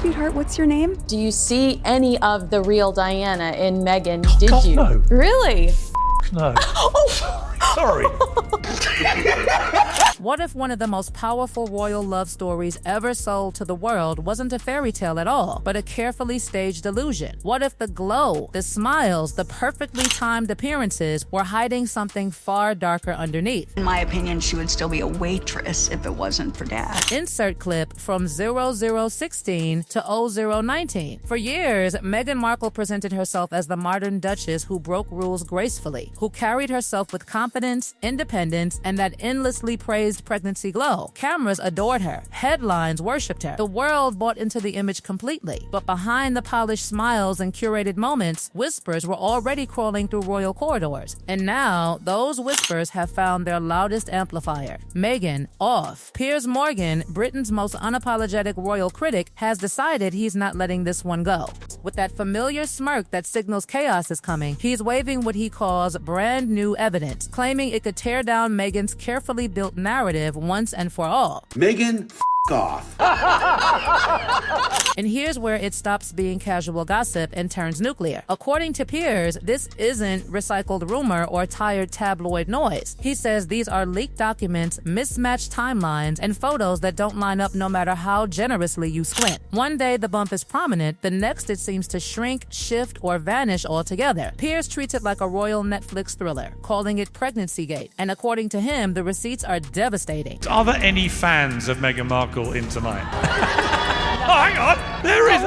sweetheart, what's your name? Do you see any of the real Diana in Meghan? Did God, you? no. Really? No. Oh. Sorry. What if one of the most powerful royal love stories ever sold to the world wasn't a fairy tale at all, but a carefully staged illusion? What if the glow, the smiles, the perfectly timed appearances were hiding something far darker underneath? In my opinion, she would still be a waitress if it wasn't for Dad. Insert clip from 0016 to 0019. For years, Meghan Markle presented herself as the modern duchess who broke rules gracefully, who carried herself with confidence, independence, and that endlessly praised pregnancy glow. Cameras adored her. Headlines worshipped her. The world bought into the image completely. But behind the polished smiles and curated moments, whispers were already crawling through royal corridors. And now, those whispers have found their loudest amplifier. Meghan off. Piers Morgan, Britain's most unapologetic royal critic, has decided he's not letting this one go. With that familiar smirk that signals chaos is coming, he's waving what he calls brand new evidence, claiming it could tear down Meghan's carefully built narrative once and for all. Meghan, off. And here's where it stops being casual gossip and turns nuclear. According to Piers, this isn't recycled rumor or tired tabloid noise. He says these are leaked documents, mismatched timelines, and photos that don't line up no matter how generously you squint. One day the bump is prominent, the next it seems to shrink, shift, or vanish altogether. Piers treats it like a royal Netflix thriller, calling it Pregnancy-gate. And according to him, the receipts are devastating. Are there any fans of Meghan Markle in tonight? Oh, hang on. There is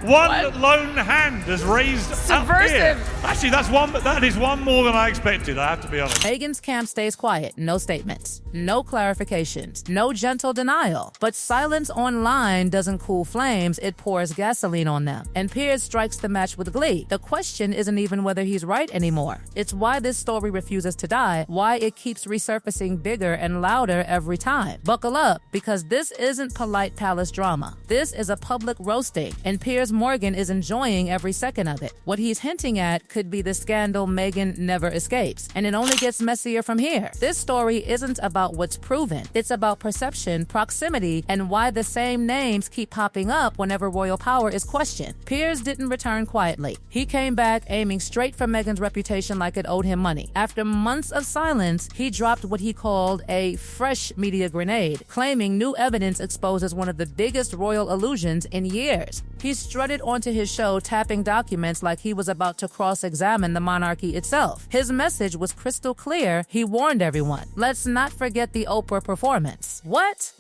one lone hand has raised Subversive. up here. Actually, that is one more than I expected, I have to be honest. Meghan's camp stays quiet. No statements. No clarifications. No gentle denial. But silence online doesn't cool flames, it pours gasoline on them. And Piers strikes the match with glee. The question isn't even whether he's right anymore. It's why this story refuses to die, why it keeps resurfacing bigger and louder every time. Buckle up, because this isn't polite palace drama. This is a public roasting, and Piers Morgan is enjoying every second of it. What he's hinting at could be the scandal Meghan never escapes, and it only gets messier from here. This story isn't about what's proven. It's about perception, proximity, and why the same names keep popping up whenever royal power is questioned. Piers didn't return quietly. He came back aiming straight for Meghan's reputation like it owed him money. After months of silence, he dropped what he called a fresh media grenade, claiming new evidence exposes one of the biggest royal illusions in years. He strutted onto his show tapping documents like he was about to cross-examine the monarchy itself. His message was crystal clear. He warned everyone. Let's not forget the Oprah performance. What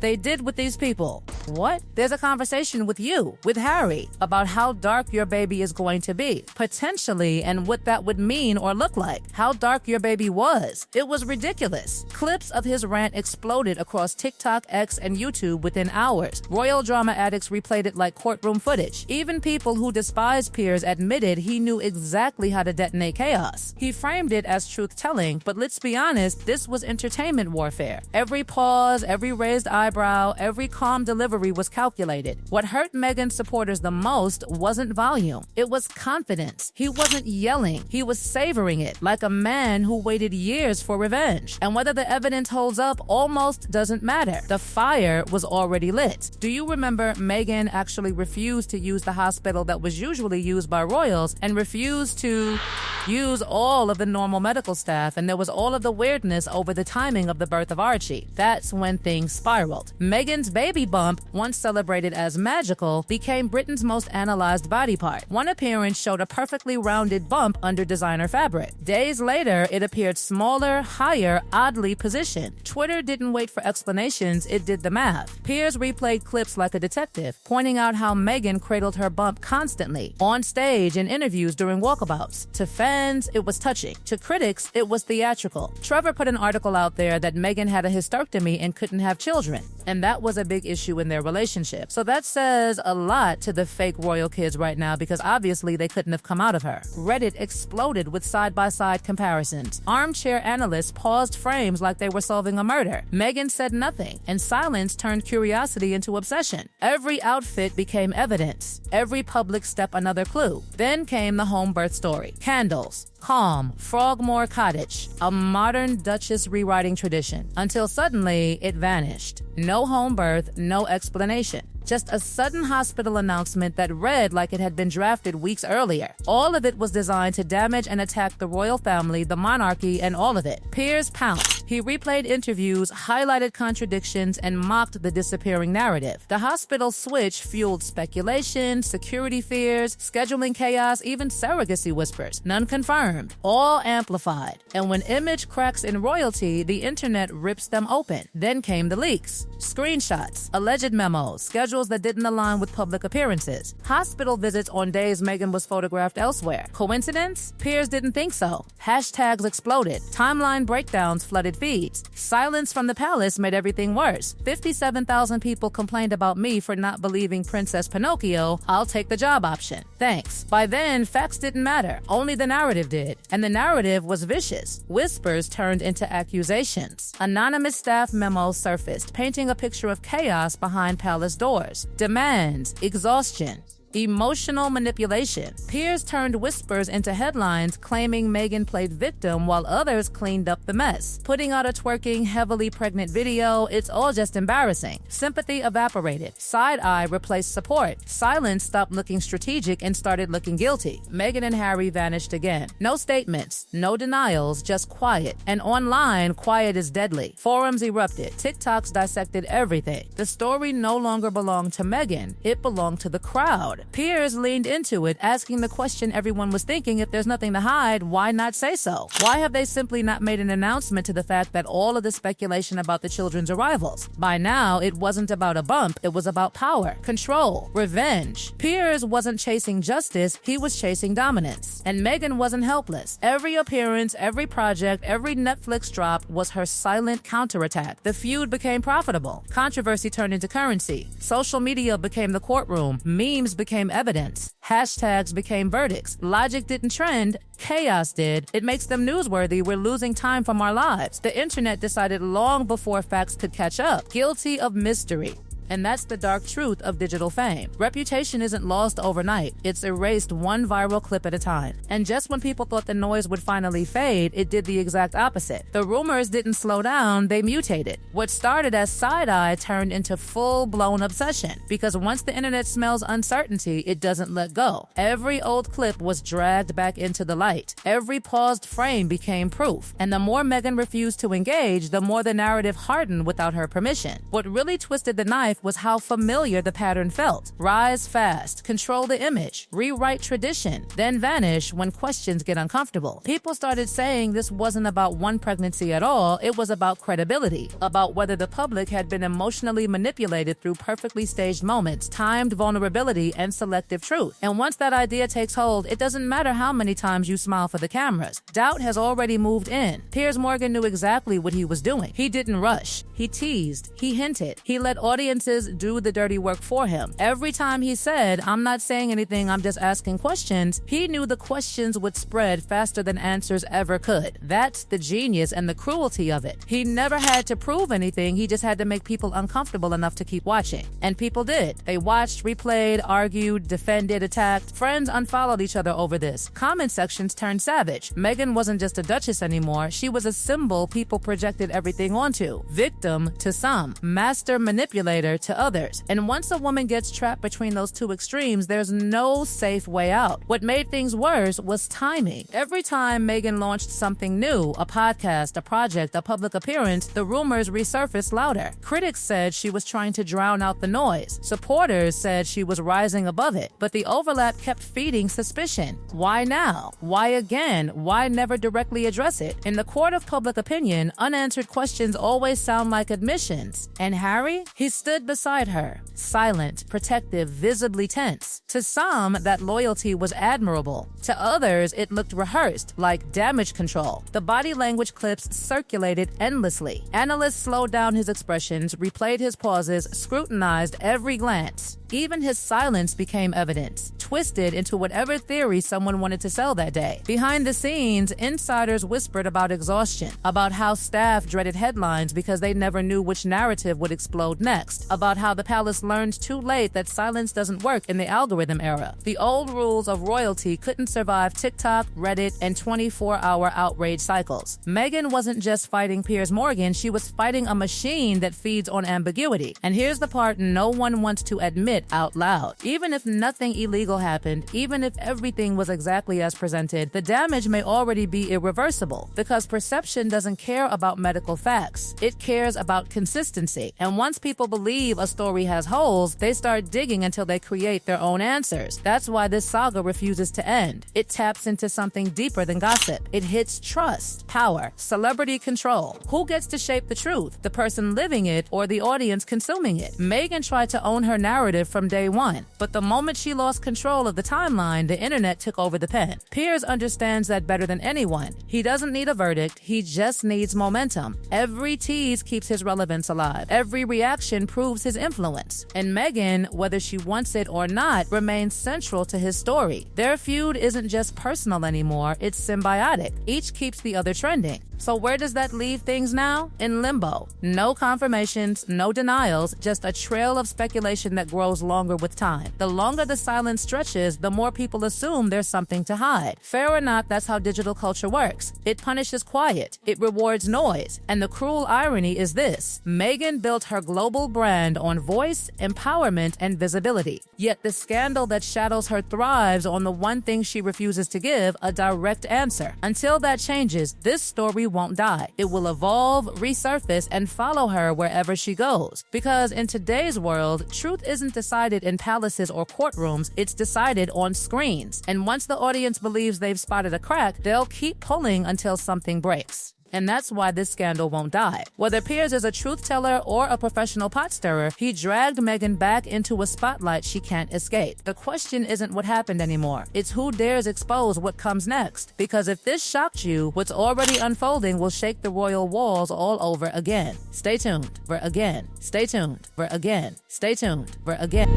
they did with these people. What? There's a conversation with you, with Harry, about how dark your baby is going to be, potentially, and what that would mean or look like. How dark your baby was. It was ridiculous. Clips of his rant exploded across TikTok, X, and YouTube within hours. Royal drama addicts replayed it like courtroom footage. Even people who despise Piers admitted he knew exactly how to detonate chaos. He framed it as truth-telling, but let's be honest, this was entertainment warfare. Every pause, every raised eyebrow, every calm delivery was calculated. What hurt Meghan's supporters the most wasn't volume. It was confidence. He wasn't yelling. He was savoring it, like a man who waited years for revenge. And whether the evidence holds up almost doesn't matter. The fire was already lit. Do you remember Meghan actually refused to use the hospital that was usually used by royals and refused to use all of the normal medical staff, and there was all of the weirdness over the timing of the birth of Archie? That's when things spiraled. Meghan's baby bump, once celebrated as magical, became Britain's most analyzed body part. One appearance showed a perfectly rounded bump under designer fabric. Days later, it appeared smaller, higher, oddly positioned. Twitter didn't wait for explanations, it did the math. Piers replayed clips like a detective, pointing out how Meghan cradled her bump constantly, on stage, in interviews, during walkabouts. To fans, it was touching. To critics, it was theatrical. Trevor put an article out there that Meghan had a hysterectomy and couldn't have children, and that was a big issue in their relationship. So that says a lot to the fake royal kids right now, because obviously they couldn't have come out of her. Reddit exploded with side-by-side comparisons. Armchair analysts paused frames like they were solving a murder. Meghan said nothing, and silence turned curiosity into obsession. Every outfit became evidence. Every public step another clue. Then came the home birth story. Candles. Calm, Frogmore Cottage, a modern Duchess rewriting tradition, until suddenly it vanished. No No home birth, no explanation. Just a sudden hospital announcement that read like it had been drafted weeks earlier. All of it was designed to damage and attack the royal family, the monarchy, and all of it. Piers pounced. He replayed interviews, highlighted contradictions, and mocked the disappearing narrative. The hospital switch fueled speculation, security fears, scheduling chaos, even surrogacy whispers. None confirmed, all amplified. And when image cracks in royalty, the internet rips them open. Then came the leaks. Screenshots, alleged memos, schedules that didn't align with public appearances. Hospital visits on days Meghan was photographed elsewhere. Coincidence? Piers didn't think so. Hashtags exploded. Timeline breakdowns flooded feeds. Silence from the palace made everything worse. 57,000 people complained about me for not believing Princess Pinocchio. I'll take the job option. Thanks. By then, facts didn't matter. Only the narrative did. And the narrative was vicious. Whispers turned into accusations. Anonymous staff memos surfaced, painting a picture of chaos behind palace doors. Demands, exhaustion, emotional manipulation. Piers turned whispers into headlines claiming Meghan played victim while others cleaned up the mess. Putting out a twerking, heavily pregnant video, it's all just embarrassing. Sympathy evaporated. Side-eye replaced support. Silence stopped looking strategic and started looking guilty. Meghan and Harry vanished again. No statements, no denials, just quiet. And online, quiet is deadly. Forums erupted. TikToks dissected everything. The story no longer belonged to Meghan. It belonged to the crowd. Piers leaned into it, asking the question everyone was thinking: if there's nothing to hide, why not say so? Why have they simply not made an announcement to the fact that all of the speculation about the children's arrivals? By now, it wasn't about a bump, it was about power, control, revenge. Piers wasn't chasing justice, he was chasing dominance. And Meghan wasn't helpless. Every appearance, every project, every Netflix drop was her silent counterattack. The feud became profitable. Controversy turned into currency. Social media became the courtroom. Memes became evidence. Hashtags became verdicts. Logic didn't trend, chaos did. It makes them newsworthy. We're losing time from our lives. The internet decided long before facts could catch up. Guilty of mystery. And that's the dark truth of digital fame. Reputation isn't lost overnight. It's erased one viral clip at a time. And just when people thought the noise would finally fade, it did the exact opposite. The rumors didn't slow down, they mutated. What started as side-eye turned into full-blown obsession. Because once the internet smells uncertainty, it doesn't let go. Every old clip was dragged back into the light. Every paused frame became proof. And the more Meghan refused to engage, the more the narrative hardened without her permission. What really twisted the knife was how familiar the pattern felt. Rise fast, control the image, rewrite tradition, then vanish when questions get uncomfortable. People started saying this wasn't about one pregnancy at all, it was about credibility, about whether the public had been emotionally manipulated through perfectly staged moments, timed vulnerability, and selective truth. And once that idea takes hold, it doesn't matter how many times you smile for the cameras. Doubt has already moved in. Piers Morgan knew exactly what he was doing. He didn't rush. He teased. He hinted. He let audiences do the dirty work for him. Every time he said, "I'm not saying anything, I'm just asking questions," he knew the questions would spread faster than answers ever could. That's the genius and the cruelty of it. He never had to prove anything, he just had to make people uncomfortable enough to keep watching. And people did. They watched, replayed, argued, defended, attacked. Friends unfollowed each other over this. Comment sections turned savage. Meghan wasn't just a duchess anymore, she was a symbol people projected everything onto. Victim to some, master manipulator to others. And once a woman gets trapped between those two extremes, there's no safe way out. What made things worse was timing. Every time Meghan launched something new, a podcast, a project, a public appearance, the rumors resurfaced louder. Critics said she was trying to drown out the noise. Supporters said she was rising above it. But the overlap kept feeding suspicion. Why now? Why again? Why never directly address it? In the court of public opinion, unanswered questions always sound like admissions. And Harry? He stood beside her, silent, protective, visibly tense. To some, that loyalty was admirable. To others, it looked rehearsed, like damage control. The body language clips circulated endlessly. Analysts slowed down his expressions, replayed his pauses, scrutinized every glance. Even his silence became evidence, twisted into whatever theory someone wanted to sell that day. Behind the scenes, insiders whispered about exhaustion, about how staff dreaded headlines because they never knew which narrative would explode next, about how the palace learned too late that silence doesn't work in the algorithm era. The old rules of royalty couldn't survive TikTok, Reddit, and 24-hour outrage cycles. Meghan wasn't just fighting Piers Morgan, she was fighting a machine that feeds on ambiguity. And here's the part no one wants to admit out loud. Even if nothing illegal happened, even if everything was exactly as presented, the damage may already be irreversible, because perception doesn't care about medical facts. It cares about consistency. And once people believe a story has holes, they start digging until they create their own answers. That's why this saga refuses to end. It taps into something deeper than gossip. It hits trust, power, celebrity control. Who gets to shape the truth? The person living it or the audience consuming it? Meghan tried to own her narrative from day one, but the moment she lost control of the timeline, the internet took over the pen. Piers understands that better than anyone. He doesn't need a verdict, he just needs momentum. Every tease keeps his relevance alive. Every reaction proves his influence. And Meghan, whether she wants it or not, remains central to his story. Their feud isn't just personal anymore, it's symbiotic. Each keeps the other trending. So where does that leave things now? In limbo. No confirmations, no denials, just a trail of speculation that grows longer with time. The longer the silence stretches, the more people assume there's something to hide. Fair or not, that's how digital culture works. It punishes quiet. It rewards noise. And the cruel irony is this: Meghan built her global brand on voice, empowerment, and visibility. Yet the scandal that shadows her thrives on the one thing she refuses to give, a direct answer. Until that changes, this story won't die. It will evolve, resurface, and follow her wherever she goes. Because in today's world, truth isn't decided in palaces or courtrooms, it's decided on screens. And once the audience believes they've spotted a crack, they'll keep pulling until something breaks. And that's why this scandal won't die. Whether Piers is a truth teller or a professional pot stirrer, he dragged Meghan back into a spotlight she can't escape. The question isn't what happened anymore. It's who dares expose what comes next. Because if this shocked you, what's already unfolding will shake the royal walls all over again. Stay tuned for again. Stay tuned for again. Stay tuned for again.